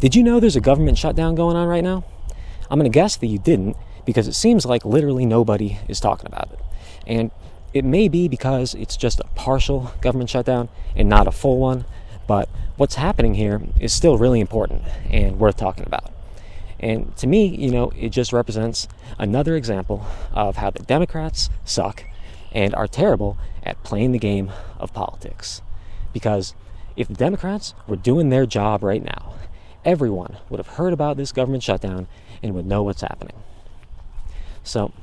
Did you know there's a government shutdown going on right now? I'm going to guess that you didn't, because it seems like literally nobody is talking about it. And it may be because it's just a partial government shutdown and not a full one, but what's happening here is still really important and worth talking about. And to me, it just represents another example of how the Democrats suck and are terrible at playing the game of politics. Because if the Democrats were doing their job right now, everyone would have heard about this government shutdown and would know what's happening. So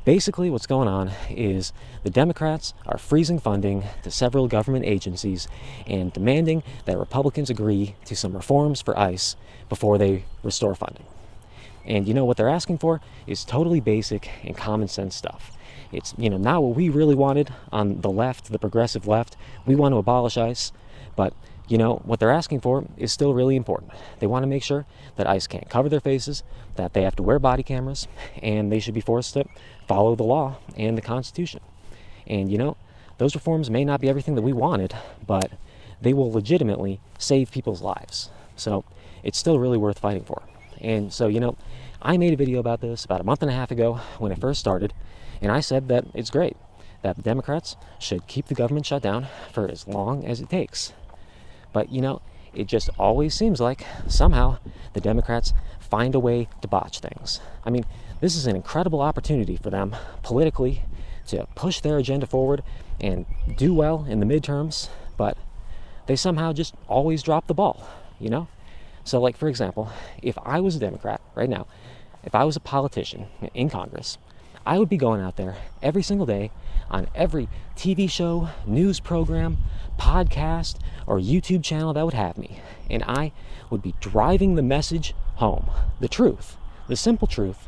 basically what's going on is the Democrats are freezing funding to several government agencies and demanding that Republicans agree to some reforms for ICE before they restore funding. And what they're asking for is totally basic and common sense stuff. It's not what we really wanted on the left, the progressive left. We want to abolish ICE, but what they're asking for is still really important. They want to make sure that ICE can't cover their faces, that they have to wear body cameras, and they should be forced to follow the law and the Constitution. And those reforms may not be everything that we wanted, but they will legitimately save people's lives. So it's still really worth fighting for. And so, I made a video about this about a month and a half ago when it first started, and I said that it's great, that the Democrats should keep the government shut down for as long as it takes. But, it just always seems like somehow the Democrats find a way to botch things. I mean, this is an incredible opportunity for them politically to push their agenda forward and do well in the midterms, but they somehow just always drop the ball, So, like, for example, if I was a Democrat right now, if I was a politician in Congress, I would be going out there every single day on every TV show, news program, podcast, or YouTube channel that would have me. And I would be driving the message home. The truth, the simple truth,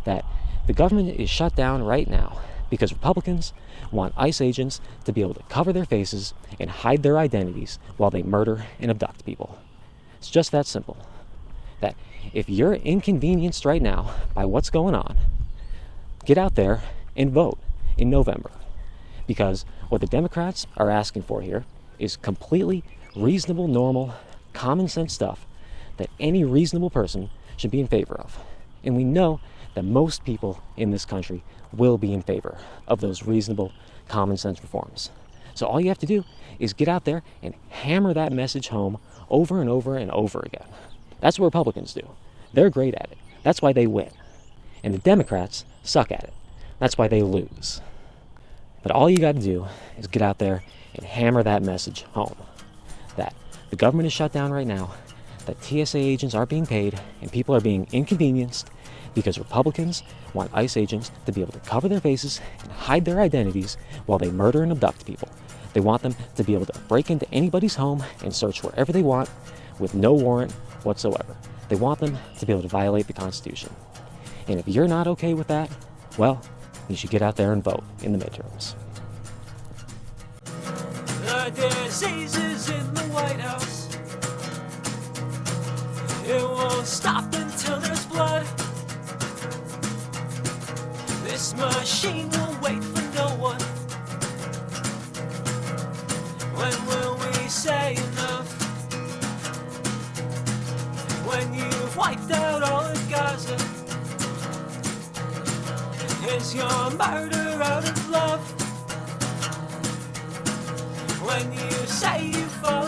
that the government is shut down right now because Republicans want ICE agents to be able to cover their faces and hide their identities while they murder and abduct people. It's just that simple. That if you're inconvenienced right now by what's going on, get out there and vote in November. Because what the Democrats are asking for here is completely reasonable, normal, common sense stuff that any reasonable person should be in favor of. And we know that most people in this country will be in favor of those reasonable, common sense reforms. So all you have to do is get out there and hammer that message home over and over and over again. That's what Republicans do. They're great at it. That's why they win. And the Democrats suck at it. That's why they lose. But all you got to do is get out there and hammer that message home. That the government is shut down right now, that TSA agents are being paid, and people are being inconvenienced because Republicans want ICE agents to be able to cover their faces and hide their identities while they murder and abduct people. They want them to be able to break into anybody's home and search wherever they want with no warrant whatsoever. They want them to be able to violate the Constitution. And if you're not okay with that, well, you should get out there and vote in the midterms. The disease is in the White House. It won't stop until there's blood. This machine will wait for no one. When will we say enough? When you've wiped out all of Gaza, is your murder out of love? When you say you fall